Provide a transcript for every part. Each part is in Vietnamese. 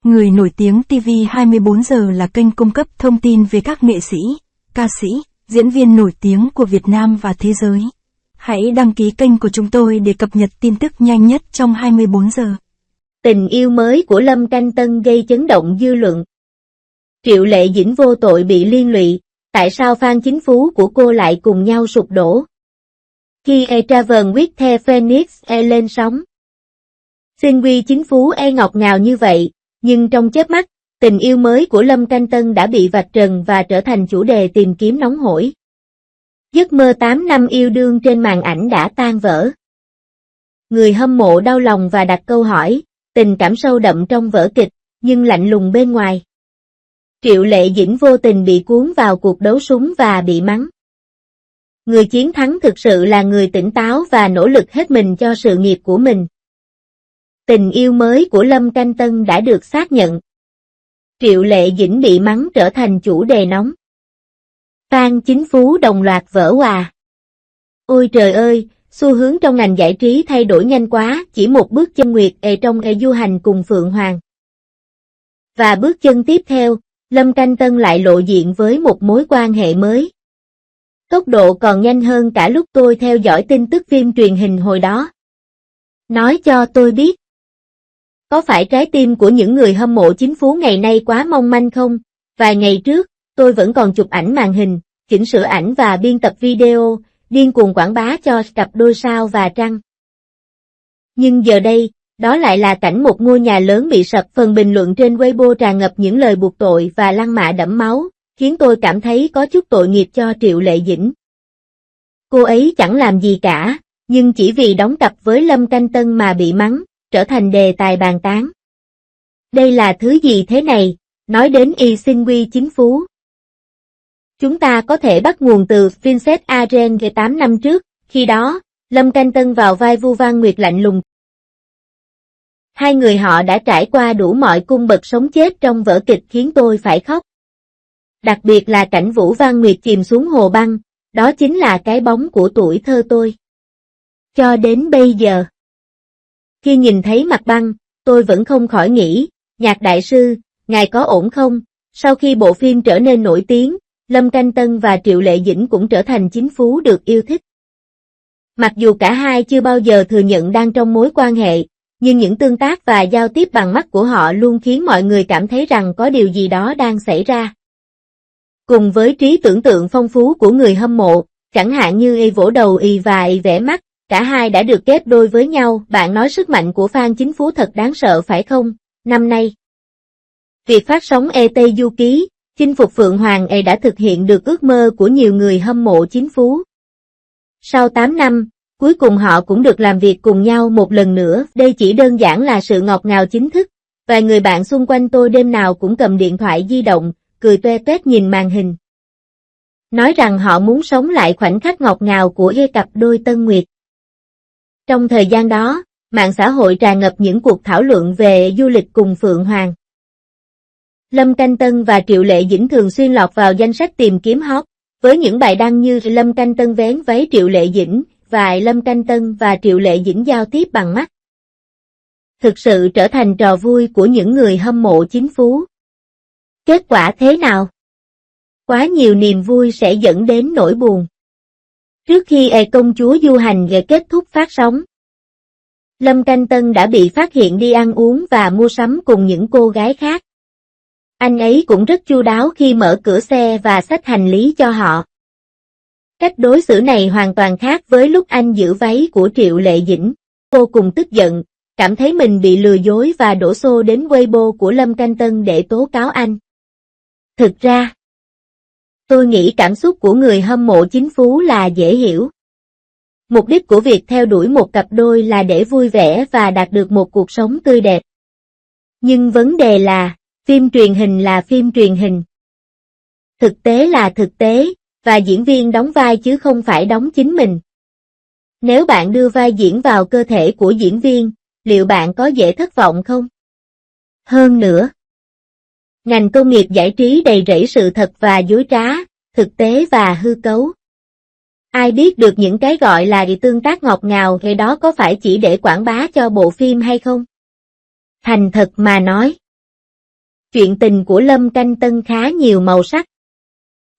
Người nổi tiếng TV 24 giờ là kênh cung cấp thông tin về các nghệ sĩ, ca sĩ, diễn viên nổi tiếng của Việt Nam và thế giới. Hãy đăng ký kênh của chúng tôi để cập nhật tin tức nhanh nhất trong 24 giờ. Tình yêu mới của Lâm Canh Tân gây chấn động dư luận. Triệu Lệ Dĩnh vô tội bị liên lụy, tại sao fan chính phú của cô lại cùng nhau sụp đổ? Khi A Travel with the Phoenix lên sóng. Xin quy chính phú ngọt ngào như vậy, nhưng trong chớp mắt, tình yêu mới của Lâm Canh Tân đã bị vạch trần và trở thành chủ đề tìm kiếm nóng hổi. Giấc mơ 8 năm yêu đương trên màn ảnh đã tan vỡ. Người hâm mộ đau lòng và đặt câu hỏi, tình cảm sâu đậm trong vở kịch, nhưng lạnh lùng bên ngoài. Triệu Lệ Dĩnh vô tình bị cuốn vào cuộc đấu súng và bị mắng. Người chiến thắng thực sự là người tỉnh táo và nỗ lực hết mình cho sự nghiệp của mình. Tình yêu mới của Lâm Canh Tân đã được xác nhận. Triệu Lệ Dĩnh bị mắng trở thành chủ đề nóng. Fan chính phú đồng loạt vỡ òa. Ôi trời ơi, xu hướng trong ngành giải trí thay đổi nhanh quá, chỉ một bước chân nguyệt trong du hành cùng Phượng Hoàng. Và bước chân tiếp theo, Lâm Canh Tân lại lộ diện với một mối quan hệ mới. Tốc độ còn nhanh hơn cả lúc tôi theo dõi tin tức phim truyền hình hồi đó. Nói cho tôi biết. Có phải trái tim của những người hâm mộ chính phú ngày nay quá mong manh không? Vài ngày trước, tôi vẫn còn chụp ảnh màn hình, chỉnh sửa ảnh và biên tập video, điên cuồng quảng bá cho cặp đôi sao và trăng. Nhưng giờ đây, đó lại là cảnh một ngôi nhà lớn bị sập. Phần bình luận trên Weibo tràn ngập những lời buộc tội và lăng mạ đẫm máu, khiến tôi cảm thấy có chút tội nghiệp cho Triệu Lệ Dĩnh. Cô ấy chẳng làm gì cả, nhưng chỉ vì đóng cặp với Lâm Canh Tân mà bị mắng, trở thành đề tài bàn tán. Đây là thứ gì thế này? Nói đến y xin quy chính phú. Chúng ta có thể bắt nguồn từ Vincent Arren 8 năm trước, khi đó, Lâm Canh Tân vào vai Vu Văn Nguyệt lạnh lùng. Hai người họ đã trải qua đủ mọi cung bậc sống chết trong vở kịch khiến tôi phải khóc. Đặc biệt là cảnh Vũ Văn Nguyệt chìm xuống hồ băng, đó chính là cái bóng của tuổi thơ tôi. Cho đến bây giờ. Khi nhìn thấy mặt băng, tôi vẫn không khỏi nghĩ, Nhạc đại sư, ngài có ổn không? Sau khi bộ phim trở nên nổi tiếng, Lâm Canh Tân và Triệu Lệ Dĩnh cũng trở thành chính phú được yêu thích. Mặc dù cả hai chưa bao giờ thừa nhận đang trong mối quan hệ, nhưng những tương tác và giao tiếp bằng mắt của họ luôn khiến mọi người cảm thấy rằng có điều gì đó đang xảy ra. Cùng với trí tưởng tượng phong phú của người hâm mộ, chẳng hạn như y vỗ đầu y và y vẽ mắt, cả hai đã được ghép đôi với nhau. Bạn nói sức mạnh của fan chính phú thật đáng sợ phải không? Năm nay, việc phát sóng Tây Du Ký, chinh phục Phượng Hoàng đã thực hiện được ước mơ của nhiều người hâm mộ chính phú. Sau 8 năm, cuối cùng họ cũng được làm việc cùng nhau một lần nữa. Đây chỉ đơn giản là sự ngọt ngào chính thức. Vài người bạn xung quanh tôi đêm nào cũng cầm điện thoại di động, cười toe toét nhìn màn hình. Nói rằng họ muốn sống lại khoảnh khắc ngọt ngào của cặp đôi Tân Nguyệt. Trong thời gian đó, mạng xã hội tràn ngập những cuộc thảo luận về du lịch cùng Phượng Hoàng. Lâm Canh Tân và Triệu Lệ Dĩnh thường xuyên lọt vào danh sách tìm kiếm hot, với những bài đăng như Lâm Canh Tân vén váy Triệu Lệ Dĩnh, và Lâm Canh Tân và Triệu Lệ Dĩnh giao tiếp bằng mắt. Thực sự trở thành trò vui của những người hâm mộ chính phú. Kết quả thế nào? Quá nhiều niềm vui sẽ dẫn đến nỗi buồn. Trước khi công chúa du hành kết thúc phát sóng, Lâm Canh Tân đã bị phát hiện đi ăn uống và mua sắm cùng những cô gái khác. Anh ấy cũng rất chu đáo khi mở cửa xe và xách hành lý cho họ. Cách đối xử này hoàn toàn khác với lúc anh giữ váy của Triệu Lệ Dĩnh. Cô cùng tức giận, cảm thấy mình bị lừa dối và đổ xô đến Weibo của Lâm Canh Tân để tố cáo anh. Thực ra, tôi nghĩ cảm xúc của người hâm mộ chính phú là dễ hiểu. Mục đích của việc theo đuổi một cặp đôi là để vui vẻ và đạt được một cuộc sống tươi đẹp. Nhưng vấn đề là, phim truyền hình là phim truyền hình. Thực tế là thực tế, và diễn viên đóng vai chứ không phải đóng chính mình. Nếu bạn đưa vai diễn vào cơ thể của diễn viên, liệu bạn có dễ thất vọng không? Hơn nữa, ngành công nghiệp giải trí đầy rẫy sự thật và dối trá, thực tế và hư cấu. Ai biết được những cái gọi là tương tác ngọt ngào cái đó có phải chỉ để quảng bá cho bộ phim hay không? Thành thật mà nói, Chuyện tình của Lâm Canh Tân khá nhiều màu sắc.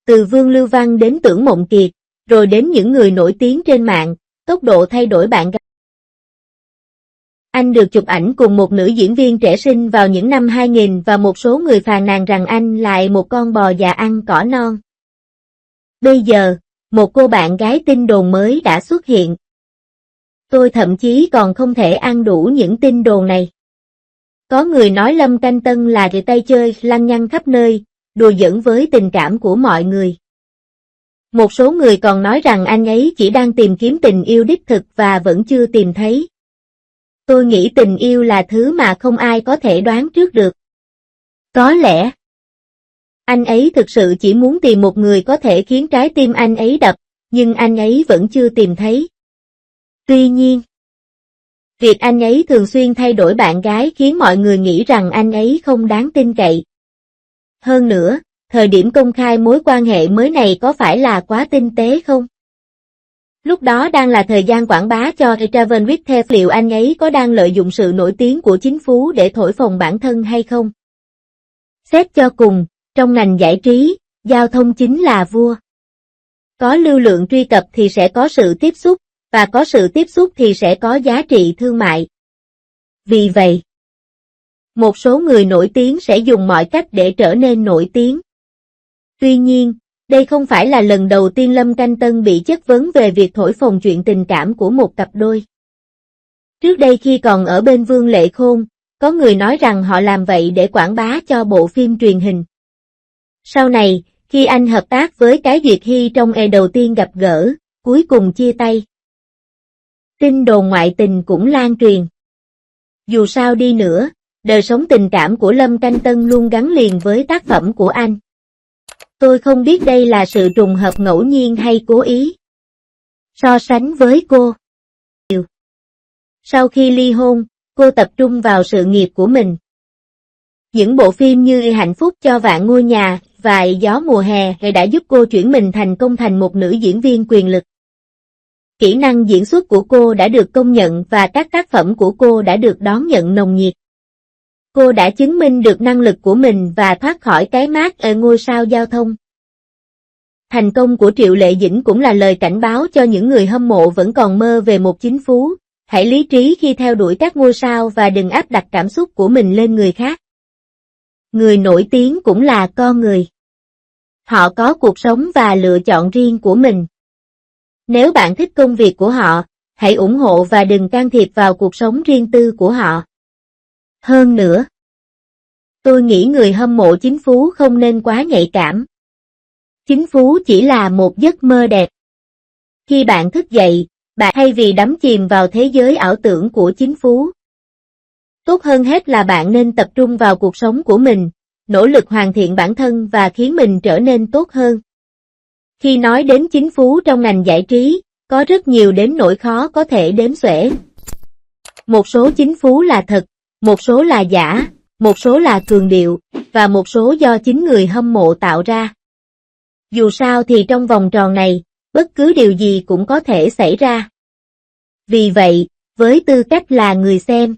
Từ Vương Lưu Văn đến Tưởng Mộng Kiệt, rồi đến những người nổi tiếng trên mạng, tốc độ thay đổi bạn gái. Anh được chụp ảnh cùng một nữ diễn viên trẻ xinh vào những năm 2000 và một số người phàn nàn rằng anh lại một con bò già ăn cỏ non. Bây giờ, một cô bạn gái tin đồn mới đã xuất hiện. Tôi thậm chí còn không thể ăn đủ những tin đồn này. Có người nói Lâm Canh Tân là cái tay chơi lăng nhăng khắp nơi, đùa giỡn với tình cảm của mọi người. Một số người còn nói rằng anh ấy chỉ đang tìm kiếm tình yêu đích thực và vẫn chưa tìm thấy. Tôi nghĩ tình yêu là thứ mà không ai có thể đoán trước được. Có lẽ anh ấy thực sự chỉ muốn tìm một người có thể khiến trái tim anh ấy đập, nhưng anh ấy vẫn chưa tìm thấy. Tuy nhiên, việc anh ấy thường xuyên thay đổi bạn gái khiến mọi người nghĩ rằng anh ấy không đáng tin cậy. Hơn nữa, thời điểm công khai mối quan hệ mới này có phải là quá tinh tế không? Lúc đó đang là thời gian quảng bá cho Travel with Theo, liệu anh ấy có đang lợi dụng sự nổi tiếng của chính phú để thổi phồng bản thân hay không? Xét cho cùng, trong ngành giải trí, giao thông chính là vua. Có lưu lượng truy cập thì sẽ có sự tiếp xúc, và có sự tiếp xúc thì sẽ có giá trị thương mại. Vì vậy, một số người nổi tiếng sẽ dùng mọi cách để trở nên nổi tiếng. Tuy nhiên, đây không phải là lần đầu tiên Lâm Canh Tân bị chất vấn về việc thổi phồng chuyện tình cảm của một cặp đôi. Trước đây khi còn ở bên Vương Lệ Khôn, có người nói rằng họ làm vậy để quảng bá cho bộ phim truyền hình. Sau này, khi anh hợp tác với Cái Duyệt Hy trong đầu tiên gặp gỡ, cuối cùng chia tay. Tin đồn ngoại tình cũng lan truyền. Dù sao đi nữa, đời sống tình cảm của Lâm Canh Tân luôn gắn liền với tác phẩm của anh. Tôi không biết đây là sự trùng hợp ngẫu nhiên hay cố ý. So sánh với cô. Sau khi ly hôn, cô tập trung vào sự nghiệp của mình. Những bộ phim như Hạnh Phúc cho Vạn Ngôi Nhà và Gió Mùa Hè đã giúp cô chuyển mình thành công thành một nữ diễn viên quyền lực. Kỹ năng diễn xuất của cô đã được công nhận và các tác phẩm của cô đã được đón nhận nồng nhiệt. Cô đã chứng minh được năng lực của mình và thoát khỏi cái mác ở ngôi sao giao thông. Thành công của Triệu Lệ Dĩnh cũng là lời cảnh báo cho những người hâm mộ vẫn còn mơ về một chính phú. Hãy lý trí khi theo đuổi các ngôi sao và đừng áp đặt cảm xúc của mình lên người khác. Người nổi tiếng cũng là con người. Họ có cuộc sống và lựa chọn riêng của mình. Nếu bạn thích công việc của họ, hãy ủng hộ và đừng can thiệp vào cuộc sống riêng tư của họ. Hơn nữa, tôi nghĩ người hâm mộ chính phú không nên quá nhạy cảm. Chính phú chỉ là một giấc mơ đẹp. Khi bạn thức dậy, bạn thay vì đắm chìm vào thế giới ảo tưởng của chính phú. Tốt hơn hết là bạn nên tập trung vào cuộc sống của mình, nỗ lực hoàn thiện bản thân và khiến mình trở nên tốt hơn. Khi nói đến chính phú trong ngành giải trí, có rất nhiều đến nỗi khó có thể đếm xuể. Một số chính phú là thật, một số là giả, một số là cường điệu, và một số do chính người hâm mộ tạo ra. Dù sao thì trong vòng tròn này, bất cứ điều gì cũng có thể xảy ra. Vì vậy, với tư cách là người xem,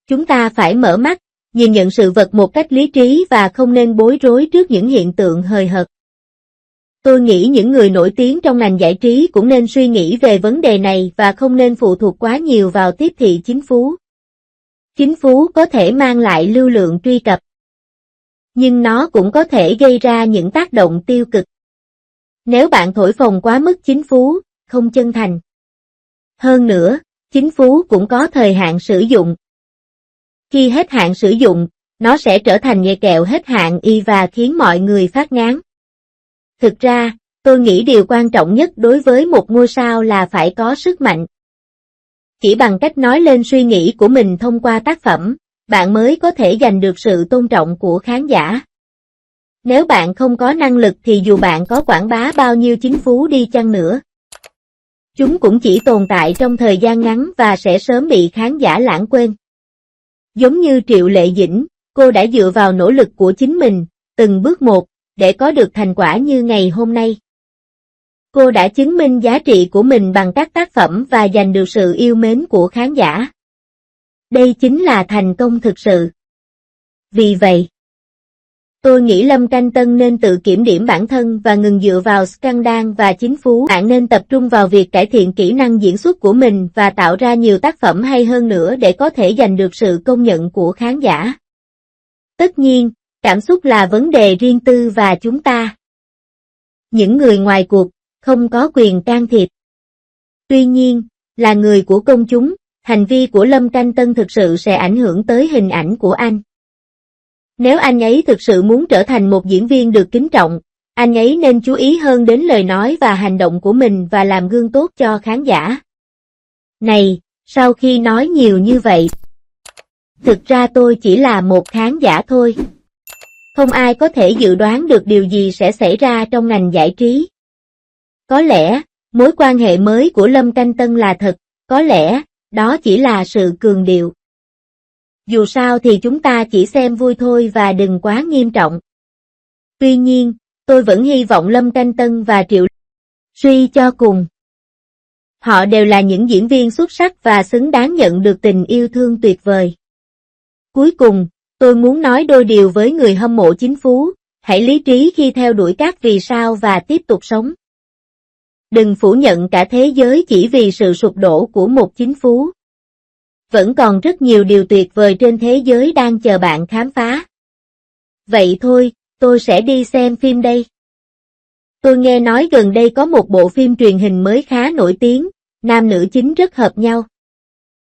chúng ta phải mở mắt, nhìn nhận sự vật một cách lý trí và không nên bối rối trước những hiện tượng hời hợt. Tôi nghĩ những người nổi tiếng trong ngành giải trí cũng nên suy nghĩ về vấn đề này và không nên phụ thuộc quá nhiều vào tiếp thị chính phú. Chính phú có thể mang lại lưu lượng truy cập, nhưng nó cũng có thể gây ra những tác động tiêu cực. Nếu bạn thổi phồng quá mức chính phú, không chân thành. Hơn nữa, chính phú cũng có thời hạn sử dụng. Khi hết hạn sử dụng, nó sẽ trở thành nghề kẹo hết hạn và khiến mọi người phát ngán. Thực ra, tôi nghĩ điều quan trọng nhất đối với một ngôi sao là phải có sức mạnh. Chỉ bằng cách nói lên suy nghĩ của mình thông qua tác phẩm, bạn mới có thể giành được sự tôn trọng của khán giả. Nếu bạn không có năng lực thì dù bạn có quảng bá bao nhiêu chính phú đi chăng nữa, chúng cũng chỉ tồn tại trong thời gian ngắn và sẽ sớm bị khán giả lãng quên. Giống như Triệu Lệ Dĩnh, cô đã dựa vào nỗ lực của chính mình, từng bước một, để có được thành quả như ngày hôm nay. Cô đã chứng minh giá trị của mình bằng các tác phẩm và giành được sự yêu mến của khán giả. Đây chính là thành công thực sự. Vì vậy, Tôi nghĩ Lâm Canh Tân nên tự kiểm điểm bản thân và ngừng dựa vào scandal và chính phú. Bạn nên tập trung vào việc cải thiện kỹ năng diễn xuất của mình và tạo ra nhiều tác phẩm hay hơn nữa để có thể giành được sự công nhận của khán giả. Tất nhiên, cảm xúc là vấn đề riêng tư và chúng ta, những người ngoài cuộc, không có quyền can thiệp. Tuy nhiên, là người của công chúng, hành vi của Lâm Canh Tân thực sự sẽ ảnh hưởng tới hình ảnh của anh. Nếu anh ấy thực sự muốn trở thành một diễn viên được kính trọng, anh ấy nên chú ý hơn đến lời nói và hành động của mình và làm gương tốt cho khán giả. Này, sau khi nói nhiều như vậy, thực ra tôi chỉ là một khán giả thôi. Không ai có thể dự đoán được điều gì sẽ xảy ra trong ngành giải trí. Có lẽ, mối quan hệ mới của Lâm Canh Tân là thật, có lẽ, đó chỉ là sự cường điệu. Dù sao thì chúng ta chỉ xem vui thôi và đừng quá nghiêm trọng. Tuy nhiên, tôi vẫn hy vọng Lâm Canh Tân và Triệu suy cho cùng, họ đều là những diễn viên xuất sắc và xứng đáng nhận được tình yêu thương tuyệt vời. Cuối cùng, tôi muốn nói đôi điều với người hâm mộ chính phú, hãy lý trí khi theo đuổi các vì sao và tiếp tục sống. Đừng phủ nhận cả thế giới chỉ vì sự sụp đổ của một chính phú. Vẫn còn rất nhiều điều tuyệt vời trên thế giới đang chờ bạn khám phá. Vậy thôi, tôi sẽ đi xem phim đây. Tôi nghe nói gần đây có một bộ phim truyền hình mới khá nổi tiếng, nam nữ chính rất hợp nhau.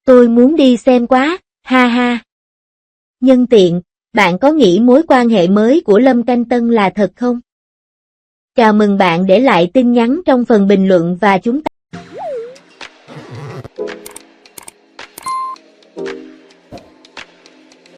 Tôi muốn đi xem quá, ha ha. Nhân tiện, bạn có nghĩ mối quan hệ mới của Lâm Canh Tân là thật không? Chào mừng bạn để lại tin nhắn trong phần bình luận và chúng ta